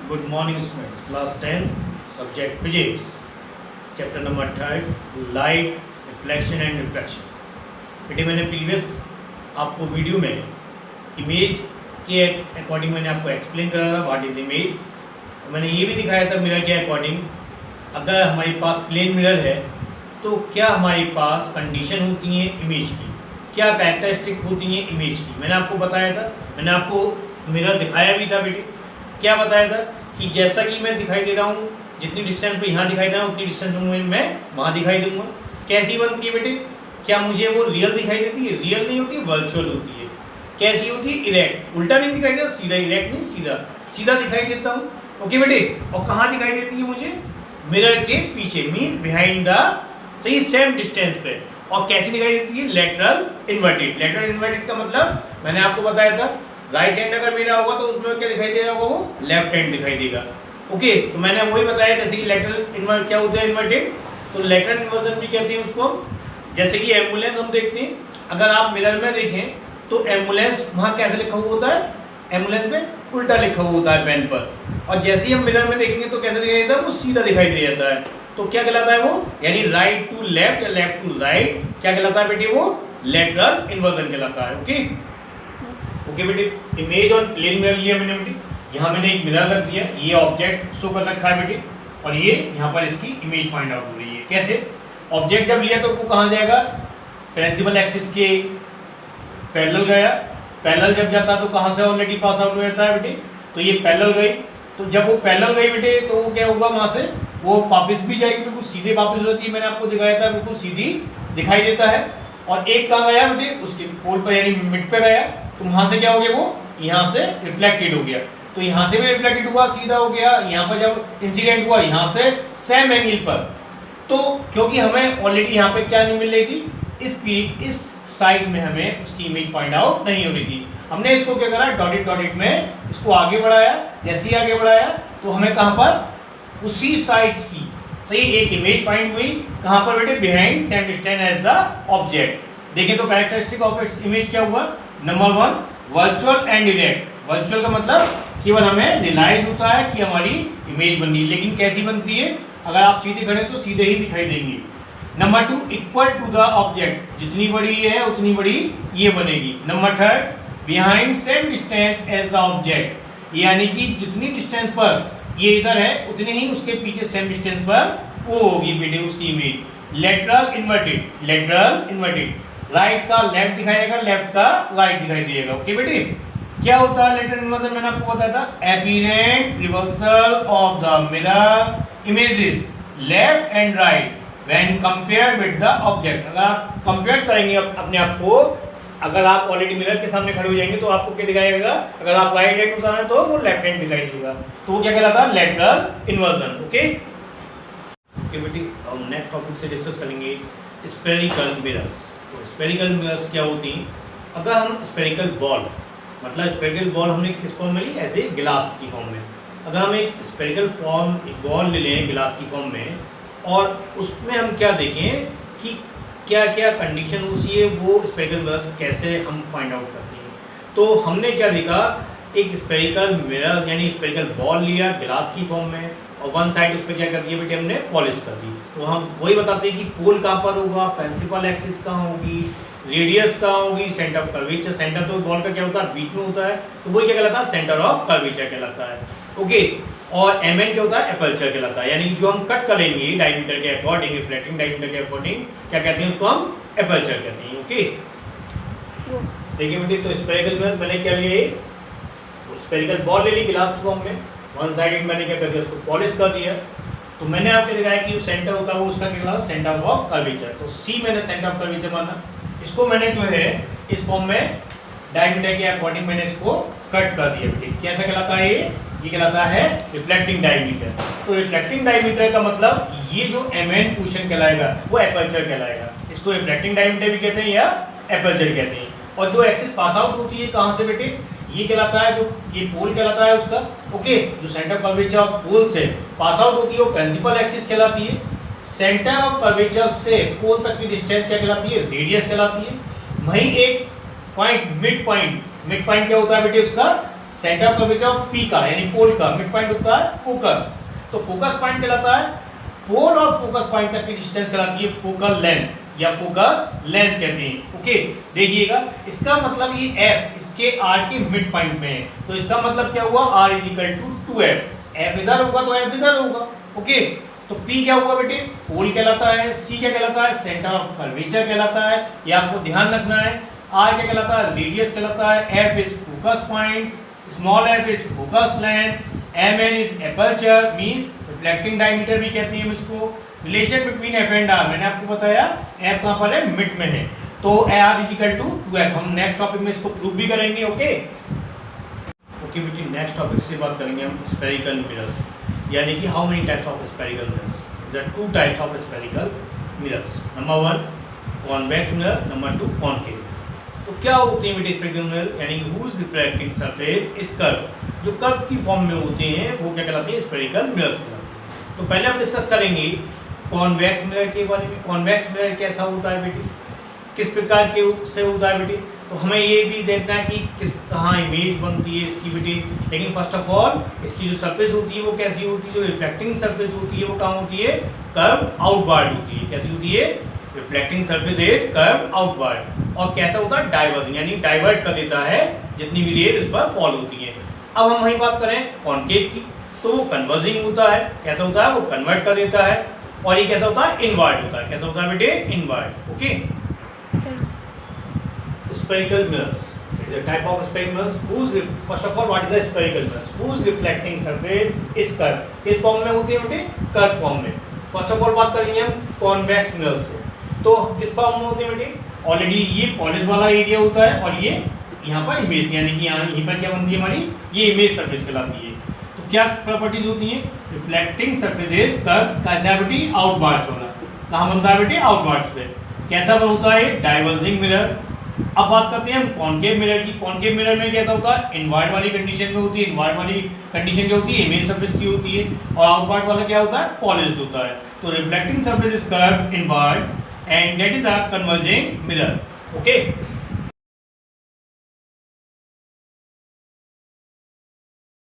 Good morning students. Class 10 subject physics. Chapter number 3 light reflection and refraction. बेटे मैंने previous आपको video में image के अकॉर्डिंग मैंने आपको एक्सप्लेन करा था व्हाट इज इमेज। मैंने ये भी दिखाया था मिरर के अकॉर्डिंग अगर हमारे पास प्लेन मिरर है तो क्या हमारे पास कंडीशन होती है इमेज की, क्या कैरेक्टरिस्टिक होती हैं इमेज की। मैंने आपको बताया था, मैंने आपको मिरर दिखाया भी था बेटे। क्या बताया था कि जैसा कि मैं दिखाई दे रहा हूँ जितनी डिस्टेंस पे यहाँ दिखाई दे रहा हूँ उतनी डिस्टेंस में मैं वहाँ दिखाई दूंगा। कैसी बनती है बेटे, क्या मुझे वो रियल दिखाई देती है? रियल नहीं होती, वर्चुअल होती है। कैसी होती है? इरेक्ट, उल्टा नहीं दिखाई देता, सीधा, इरेक्ट नहीं सीधा, सीधा दिखाई देता हूँ। ओके बेटे, और कहाँ दिखाई देती है मुझे? मिरर के पीछे, मीन बिहाइंड द सही सेम डिस्टेंस पे। और कैसी दिखाई देती है? Lateral inverted. लेटरल इन्वर्टेड का मतलब मैंने आपको बताया था राइट हैंड अगर मेरा होगा तो उसमें क्या दिखाई दे रहा होगा? वो लेफ्ट हैंड दिखाई देगा। ओके, तो मैंने वही बताया जैसे कि लेटरल इन्वर्ट क्या होता है इन्वर्टेड, तो लेटरल इन्वर्जन भी कहते हैं उसको। जैसे कि एम्बुलेंस हम देखते हैं, अगर आप मिरर में देखें तो एम्बुलेंस वहाँ कैसे लिखा हुआ होता है? एम्बुलेंस पे उल्टा लिखा हुआ होता है पेन पर। और जैसे ही हम मिरर में देखेंगे तो कैसे दिखाई देता है? वो सीधा दिखाई दे जाता है। तो क्या कहलाता है वो? यानी राइट टू लेफ्ट या लेफ्ट टू राइट क्या कहलाता है बेटे? वो लेटरल इन्वर्जन कहलाता है। ओके ओके बेटे, इमेज ऑन प्लेन मिरर लिया मैंने बेटे। यहाँ मैंने एक मिरर रख दिया, ये ऑब्जेक्ट शो कर रखा है बेटे, और ये यहाँ पर इसकी इमेज फाइंड आउट हो रही है। कैसे? ऑब्जेक्ट जब लिया तो वो कहाँ जाएगा? प्रिंसिपल एक्सिस के पैरेलल गया। पैरेलल जब जाता तो कहाँ से ऑलरेडी पास आउट हो जाता है बेटे? तो ये पैरेलल गई, तो जब वो पैरेलल गई बेटे तो वो क्या होगा? वहाँ से वो वापस भी जाएगी, बिल्कुल सीधे वापस होती है। मैंने आपको दिखाया था बिल्कुल सीधी दिखाई देता है। और एक कहाँ गया बेटे? उसके पोल पर यानी मिड पे गया, तो वहाँ से क्या हो गया? वो यहाँ से रिफ्लेक्टेड हो गया, तो यहाँ से भी रिफ्लेक्टेड हुआ, सीधा हो गया। यहाँ पर जब इंसिडेंट हुआ यहाँ से सेम एंगल पर, तो क्योंकि हमें ऑलरेडी यहाँ पे क्या नहीं मिल रही थी, इस साइड में हमें उसकी इमेज फाइंड आउट नहीं हो रही थी। हमने इसको क्या करा? डॉटेड डॉटेड में इसको आगे बढ़ाया। जैसे ही आगे बढ़ाया तो हमें कहाँ पर? उसी साइड की सही एक इमेज फाइंड हुई। कहाँ पर बेटे? Behind same distance as the object. देखें तो कैरेक्टरिस्टिक ऑफ इट्स इमेज क्या हुआ? Number 1 virtual and erect. Virtual का मतलब केवल हमें रियलाइज होता है कि हमारी इमेज बन रही है, लेकिन कैसी बनती है? अगर आप सीधे खड़े तो सीधे ही दिखाई देंगी। Number 2 equal to the object, जितनी बड़ी ये है उतनी बड़ी ये बनेगी। Number 3 behind same distance as the object, यानी कि जितनी डिस्टेंस पर ये इधर है उतने ही उसके पीछे सेम डिस्टेंस पर वो होगी बेटे उसकी image. Lateral inverted, lateral inverted, right का लेफ्ट दिखाई देगा, लेफ्ट का राइट दिखाई देगा। ओके बेटे, क्या होता है लेटरल इन्वर्जन? मैंने आपको बताया था apparent reversal of the mirror images left and right when compared with the object. अगर आप कंपेयर करेंगे अपने आप को, अगर आप ऑलरेडी मिरर के सामने खड़े हो जाएंगे तो आपको क्या दिखाई देगा? अगर आप राइट हैंड उठाना है तो वो लेफ्ट हैंड दिखाई देगा, तो वो क्या कहलाता है? Lateral inversion. ओके ओके बेटे, हम नेक्स्ट टॉपिक से डिस्कस करेंगे स्फेरिकल मिरर्स। तो स्फेरिकल मिरर्स क्या होती हैं? अगर हम स्फेरिकल बॉल, मतलब स्फेरिकल बॉल हमने किस फॉर्म में ली? एज ए गिलास की फॉर्म में। अगर हम एक स्फेरिकल फॉर्म एक बॉल ले लें गिलास की फॉर्म में, और उसमें हम क्या देखें कि क्या क्या कंडीशन होती है, वो स्फेरिकल मिरर्स कैसे हम फाइंड आउट करते हैं। तो हमने क्या देखा, एक स्फेरिकल मिरर यानी स्फेरिकल बॉल लिया गिलास की फॉर्म में, और वन साइड उस पर क्या कर दिया बेटे? हमने पॉलिश कर दी। तो हम वही बताते हैं कि पोल कहाँ पर होगा, प्रिंसिपल एक्सिस कहाँ होगी, रेडियस कहाँ होगी, सेंटर ऑफ कर्वेचर। सेंटर तो बॉल का क्या होता है? बीच में होता है, तो वही क्या कहलाता है? सेंटर ऑफ कर्वेचर कहलाता है। ओके, और एम एन क्या होता है? एपर्चर कहलाता है, यानी जो हम कट करेंगे डायमीटर के अकॉर्डिंग, रिफ्लेक्टिंग डायमीटर के अकॉर्डिंग क्या कहते हैं? उसको हम एपर्चर कहते हैं। ओके देखिए बेटे, तो स्फेरिकल मिरर मैंने क्या लिया? स्फेरिकल बॉल ले ली गिलास की फॉर्म में, वन साइडेड मैंने क्या कर दिया? उसको पॉलिश कर दिया। तो मैंने आपको दिखाया कि सेंटर होता है वो उसका क्या कहलाता है? Centre of curvature. तो सी मैंने सेंटर ऑफ कर्वेचर माना। इसको मैंने जो है इस फॉर्म में डायमीटर के अकॉर्डिंग मैंने इसको कट कर दिया बेटे। कैसा कहलाता है ये कहलाता है रिफ्लेक्टिंग डायमीटर। तो रिफ्लेक्टिंग डायमीटर का मतलब ये जो एमएन पोर्शन कहलाएगा वो एपर्चर कहलाएगा। इसको रिफ्लेक्टिंग डायमीटर भी कहते हैं या एपर्चर कहते हैं। और जो एक्सिस पास आउट होती है कहाँ से बेटे? ये कहलाता है, जो ये पोल कहलाता है उसका। ओके, जो सेंटर कर्वेचर ऑफ पोल से पास आउट होती है वो प्रिंसिपल एक्सिस कहलाती है। सेंटर ऑफ कर्वेचर से पोल तक की डिस्टेंस क्या कहलाती है? रेडियस कहलाती है। वहीं एक पॉइंट मिड पॉइंट क्या होता है बेटे? उसका centre of curvature of P का यानी पोल का मिड पॉइंट होता है फोकस, तो फोकस पॉइंट कहलाता है, पोल और फोकस पॉइंट तक की डिस्टेंस कहलाती है फोकल लेंथ या फोकस लेंथ कहते हैं। ओके, देखिएगा इसका मतलब ये एफ इसके आर के मिड पॉइंट में है, तो इसका मतलब क्या हुआ, R is equal to 2f, F इधर होगा तो एफ इधर होगा। ओके, तो P क्या हुआ बेटे, पोल कहलाता है, C क्या कहलाता है, सेंटर ऑफ कर्वेचर कहलाता है, ये आपको ध्यान रखना है। R क्या कहलाता है, रेडियस कहलाता है, F is focus point, small f is focus length, Mn is aperture means reflecting diameter भी कहते हैं हम इसको। Relation between F and R मैंने आपको बताया, F कहाँ पर है, मिड में है, तो R is equal to 2F। हम नेक्स्ट टॉपिक में इसको प्रूव भी करेंगे। ओके बेटे, नेक्स्ट टॉपिक से बात करेंगे हम स्फेरिकल मिरर्स, यानी कि how many types of spherical mirrors. There are two types of spherical mirrors, number 1 convex mirror, number 2 concave. तो क्या होते हैं बेटे स्फेरिकल मिरर, यानी कि whose refracting surface is curve, जो कर्व की फॉर्म में होते हैं वो क्या कहलाते हैं, स्फेरिकल मिरर्स कहलाते हैं। तो पहले हम डिस्कस करेंगे कॉन्वेक्स मिरर के बारे में। कॉन्वेक्स मिरर कैसा होता है बेटे, किस प्रकार के से होता है बेटे, तो हमें ये भी देखना है कि किस कहाँ इमेज बनती है इसकी बेटे। लेकिन फर्स्ट ऑफ ऑल इसकी जो सरफेस होती है वो कैसी होती है, जो रिफ्लेक्टिंग सरफेस होती है वो कहाँ होती है, कर्व आउटवर्ड होती है। कैसी होती है, reflecting surface is curve outward, और कैसा होता है, डाइवर्जिंग, यानी डाइवर्ट कर देता है जितनी भी रेज इस पर फॉल होती है। अब हम वही बात करें कॉनकेव की, तो वो कन्वर्जिंग होता है। कैसा होता है, वो कन्वर्ट कर देता है। और ये कैसा होता है, इनवर्ड होता है। कैसा होता है बेटे, inward. Okay, spherical mirrors is a type of spherical mirrors whose first of all what is a spherical mirrors whose reflecting surface is curved, किस फॉर्म में होती है बेटे, कर्व फॉर्म में। फर्स्ट ऑफ ऑल बात करेंगे हम कॉन्वेक्स मिरर्स से, तो किस फॉर्म में होते हैं बेटे, ऑलरेडी ये पॉलिश वाला एरिया होता है और ये यहाँ पर इमेज, यानी कि यहाँ यहीं पर क्या बनती है हमारी, ये इमेज सरफेस कहलाती है। तो क्या प्रॉपर्टीज होती हैं, रिफ्लेक्टिंग सरफेस इज कर्व, कैसा है बेटे, आउटवर्ड्स वाला। कहाँ बनता है बेटे, आउटवर्ड्स पे। कैसा बनता है, डाइवर्जिंग मिरर। अब बात करते हैं हम कॉनकेव मिरर की। कॉनकेव मिरर में क्या होता है, इनवर्ड वाली कंडीशन में होती है। इनवर्ड वाली कंडीशन क्या होती है, इमेज सरफेस की होती है, और आउटवर्ड वाला क्या होता है, पॉलिश्ड होता है। तो reflecting surface is curved inward and that is a converging mirror. Okay,